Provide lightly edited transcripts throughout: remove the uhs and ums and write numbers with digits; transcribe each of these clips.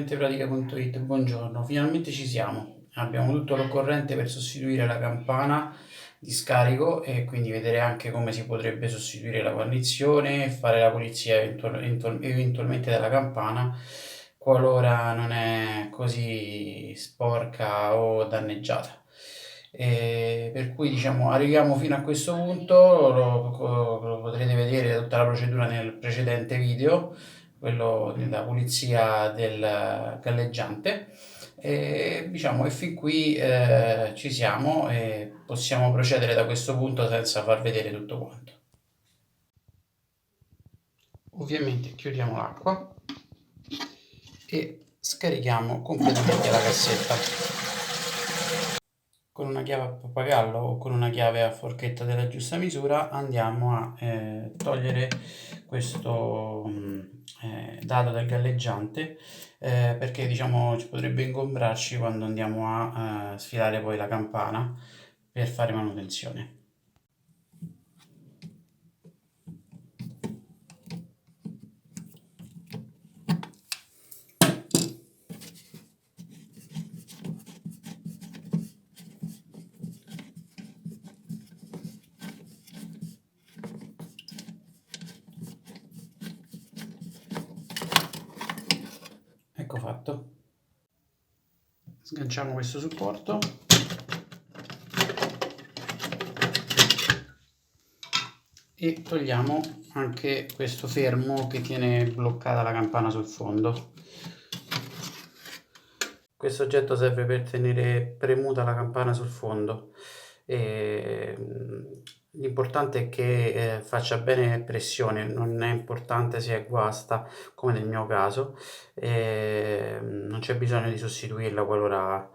Mentepratica.it, buongiorno, finalmente ci siamo. Abbiamo tutto l'occorrente per sostituire la campana di scarico e quindi vedere anche come si potrebbe sostituire la guarnizione e fare la pulizia eventualmente della campana qualora non è così sporca o danneggiata. Per cui diciamo arriviamo fino a questo punto, lo potrete vedere tutta la procedura nel precedente video, quello della pulizia del galleggiante. E diciamo che fin qui ci siamo e possiamo procedere da questo punto senza far vedere tutto quanto. Ovviamente chiudiamo l'acqua e scarichiamo completamente la cassetta. Con una chiave a pappagallo o con una chiave a forchetta della giusta misura andiamo a togliere questo dado del galleggiante, perché diciamo ci potrebbe ingombrarci quando andiamo a sfilare poi la campana per fare manutenzione. Ecco fatto. Sganciamo questo supporto e togliamo anche questo fermo che tiene bloccata la campana sul fondo. Questo oggetto serve per tenere premuta la campana sul fondo. L'importante è che faccia bene pressione, non è importante se è guasta come nel mio caso, non c'è bisogno di sostituirla qualora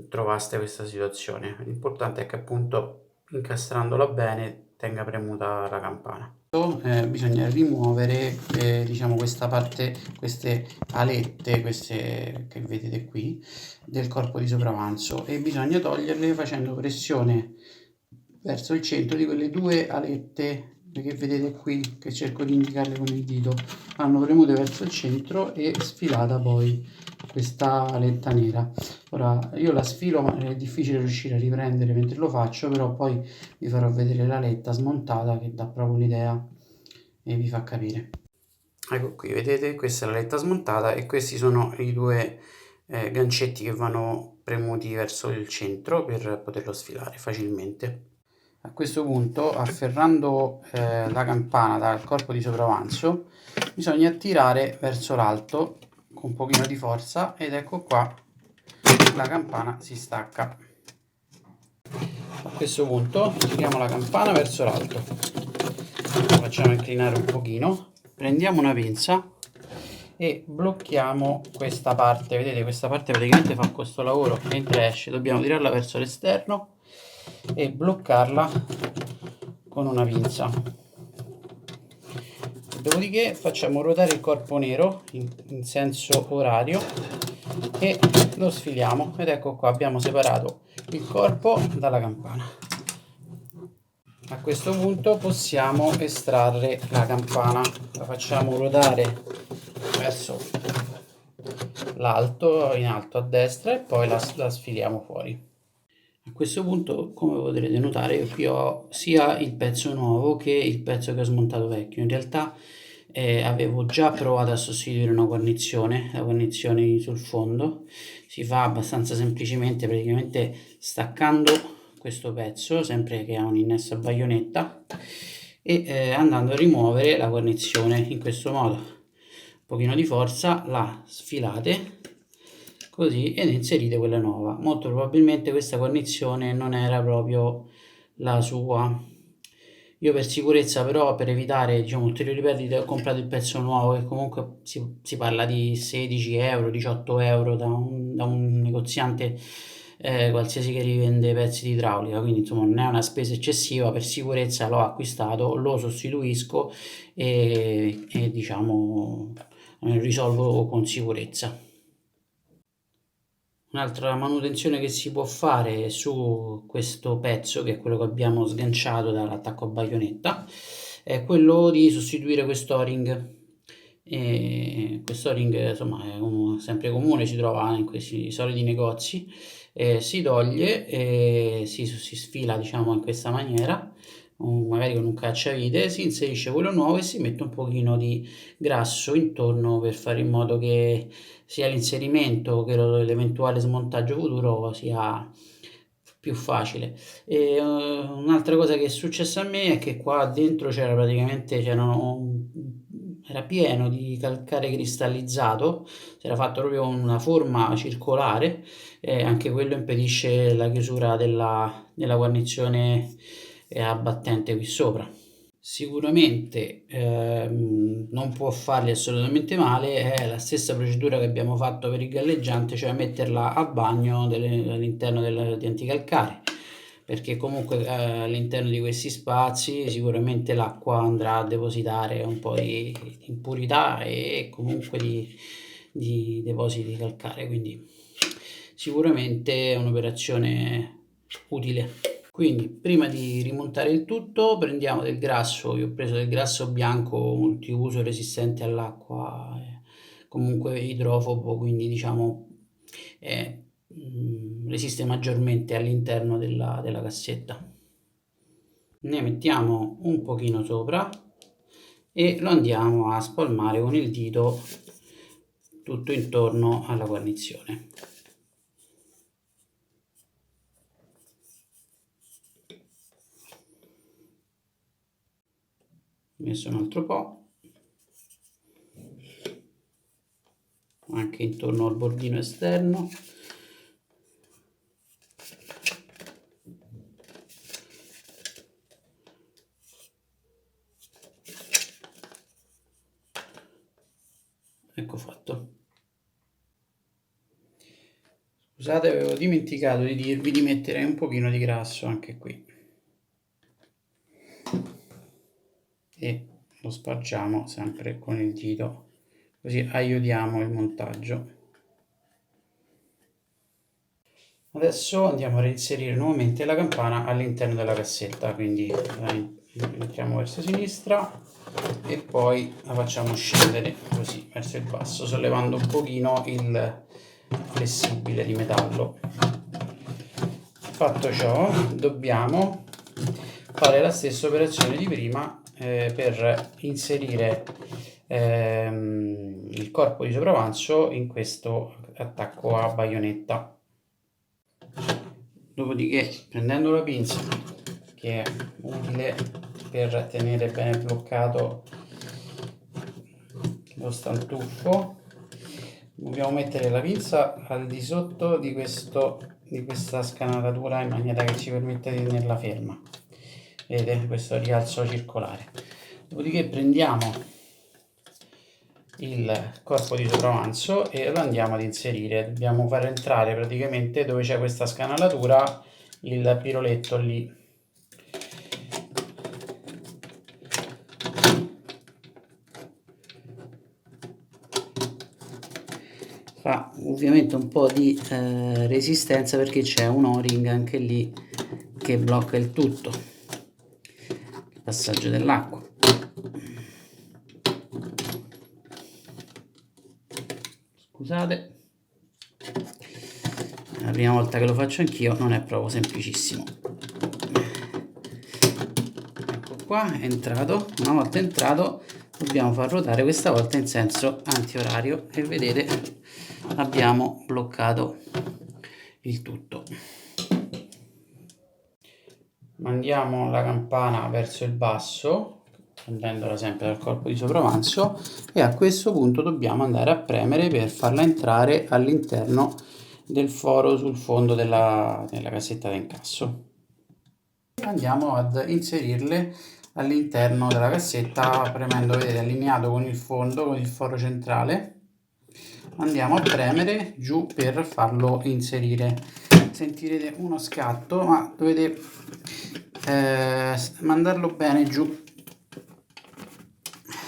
trovaste questa situazione. L'importante è che appunto incastrandola bene tenga premuta la campana. Bisogna rimuovere diciamo questa parte, queste alette, queste che vedete qui, del corpo di sopravanzo, e bisogna toglierle facendo pressione verso il centro di quelle due alette che vedete qui, che cerco di indicarle con il dito. Vanno premute verso il centro e sfilata poi questa aletta nera. Ora io la sfilo, ma è difficile riuscire a riprendere mentre lo faccio, però poi vi farò vedere l'aletta smontata che dà proprio un'idea e vi fa capire. Ecco qui, vedete, questa è l'aletta smontata e questi sono i due gancetti che vanno premuti verso il centro per poterlo sfilare facilmente. A questo punto, afferrando la campana dal corpo di sopravanzo, bisogna tirare verso l'alto con un pochino di forza ed ecco qua la campana si stacca. A questo punto tiriamo la campana verso l'alto, la facciamo inclinare un pochino, prendiamo una pinza e blocchiamo questa parte. Vedete, questa parte praticamente fa questo lavoro mentre esce. Dobbiamo tirarla verso l'esterno e bloccarla con una pinza. Dopodiché facciamo ruotare il corpo nero in senso orario e lo sfiliamo ed ecco qua abbiamo separato il corpo dalla campana. A questo punto possiamo estrarre la campana, la facciamo ruotare verso l'alto, in alto a destra, e poi la sfiliamo fuori. A questo punto, come potrete notare, io qui ho sia il pezzo nuovo che il pezzo che ho smontato vecchio. In realtà avevo già provato a sostituire una guarnizione, la guarnizione sul fondo. Si fa abbastanza semplicemente, praticamente staccando questo pezzo, sempre che ha un innesto a baionetta, e andando a rimuovere la guarnizione in questo modo. Un pochino di forza, la sfilate così ed inserite quella nuova. Molto probabilmente questa guarnizione non era proprio la sua. Io per sicurezza, però, per evitare diciamo ulteriori perdite, ho comprato il pezzo nuovo, che comunque si parla di 16 euro, 18 euro da un negoziante qualsiasi che rivende pezzi di idraulica, quindi insomma non è una spesa eccessiva. Per sicurezza l'ho acquistato, lo sostituisco e diciamo risolvo con sicurezza. Un'altra manutenzione che si può fare su questo pezzo, che è quello che abbiamo sganciato dall'attacco a baionetta, è quello di sostituire questo o-ring. E questo O-ring insomma è sempre comune, si trova in questi soliti negozi, si toglie e si sfila diciamo in questa maniera, magari con un cacciavite, si inserisce quello nuovo e si mette un pochino di grasso intorno per fare in modo che sia l'inserimento che l'eventuale smontaggio futuro sia più facile. E un'altra cosa che è successa a me è che qua dentro era pieno di calcare cristallizzato, si era fatto proprio una forma circolare, e anche quello impedisce la chiusura della guarnizione a battente qui sopra. Sicuramente non può farli assolutamente male, è la stessa procedura che abbiamo fatto per il galleggiante, cioè metterla a bagno all'interno di anticalcare, perché comunque all'interno di questi spazi sicuramente l'acqua andrà a depositare un po' di impurità e comunque di depositi di calcare, quindi sicuramente è un'operazione utile. Quindi prima di rimontare il tutto prendiamo del grasso, io ho preso del grasso bianco multiuso resistente all'acqua, comunque idrofobo, quindi diciamo resiste maggiormente all'interno della cassetta. Ne mettiamo un pochino sopra e lo andiamo a spalmare con il dito tutto intorno alla guarnizione. Messo un altro po', anche intorno al bordino esterno. Ecco fatto. Scusate, avevo dimenticato di dirvi di mettere un pochino di grasso anche qui e lo spargiamo sempre con il dito, così aiutiamo il montaggio. Adesso andiamo a reinserire nuovamente la campana all'interno della cassetta, quindi la mettiamo verso sinistra e poi la facciamo scendere così verso il basso, sollevando un pochino il flessibile di metallo. Fatto ciò, dobbiamo fare la stessa operazione di prima per inserire il corpo di sopravanzo in questo attacco a baionetta. Dopodiché, prendendo la pinza, che è utile per tenere bene bloccato lo stantuffo, dobbiamo mettere la pinza al di sotto di questa scanalatura in maniera che ci permetta di tenerla ferma. Vedete questo rialzo circolare. Dopodiché prendiamo il corpo di sopravanzo e lo andiamo ad inserire. Dobbiamo far entrare praticamente dove c'è questa scanalatura il piroletto lì. Fa ovviamente un po' di resistenza perché c'è un O-ring anche lì che blocca il tutto, il passaggio dell'acqua. Scusate, è la prima volta che lo faccio anch'io, non è proprio semplicissimo. Ecco qua, è entrato. Una volta entrato dobbiamo far ruotare questa volta in senso antiorario e vedete abbiamo bloccato il tutto. Mandiamo la campana verso il basso, prendendola sempre dal corpo di sopravanzo, e a questo punto dobbiamo andare a premere per farla entrare all'interno del foro sul fondo della cassetta d'incasso. Andiamo ad inserirle all'interno della cassetta premendo, vedete, allineato con il fondo, con il foro centrale. Andiamo a premere giù per farlo inserire. Sentirete uno scatto, ma dovete mandarlo bene giù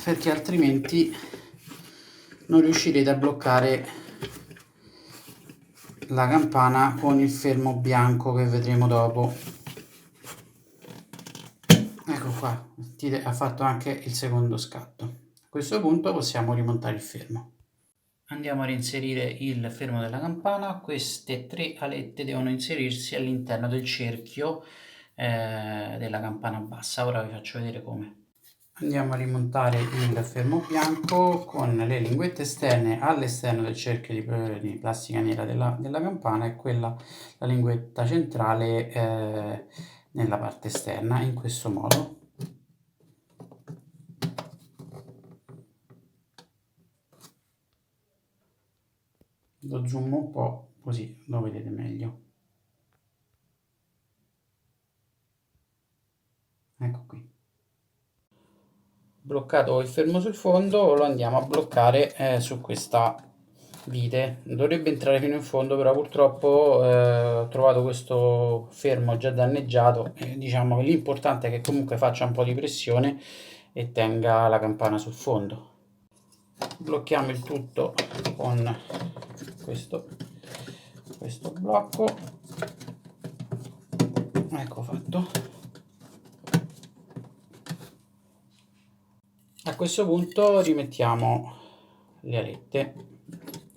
perché altrimenti non riuscirete a bloccare la campana con il fermo bianco che vedremo dopo. Ecco qua, ha fatto anche il secondo scatto. A questo punto possiamo rimontare il fermo. Andiamo a reinserire il fermo della campana. Queste 3 alette devono inserirsi all'interno del cerchio della campana bassa. Ora vi faccio vedere come. Andiamo a rimontare il fermo bianco con le linguette esterne all'esterno del cerchio di plastica nera della campana e la linguetta centrale nella parte esterna, in questo modo. Lo zoom un po', così lo vedete meglio. Ecco qui. Bloccato il fermo sul fondo, lo andiamo a bloccare su questa vite. Dovrebbe entrare fino in fondo, però purtroppo ho trovato questo fermo già danneggiato e diciamo che l'importante è che comunque faccia un po' di pressione e tenga la campana sul fondo. Blocchiamo il tutto con questo blocco. Ecco fatto. A questo punto rimettiamo le alette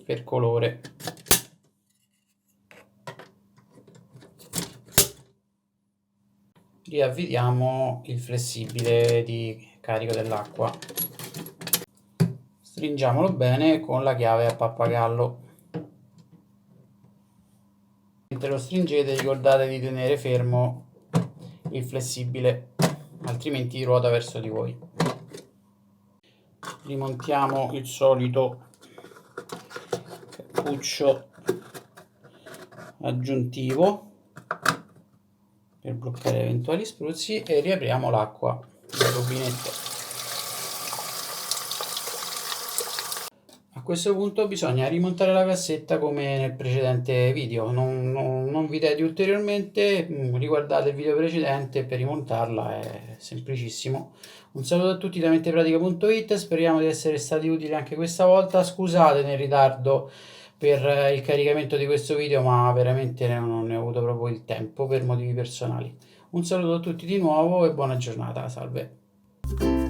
per colore. Riavvitiamo il flessibile di carico dell'acqua. Stringiamolo bene con la chiave a pappagallo. Mentre lo stringete ricordate di tenere fermo il flessibile, altrimenti ruota verso di voi. Rimontiamo il solito cappuccio aggiuntivo per bloccare eventuali spruzzi e riapriamo l'acqua dal rubinetto. A questo punto bisogna rimontare la cassetta come nel precedente video, non vi tedi ulteriormente, riguardate il video precedente per rimontarla, è semplicissimo. Un saluto a tutti da mentepratica.it, speriamo di essere stati utili anche questa volta, scusate nel ritardo per il caricamento di questo video, ma veramente non ne ho avuto proprio il tempo per motivi personali. Un saluto a tutti di nuovo e buona giornata, salve!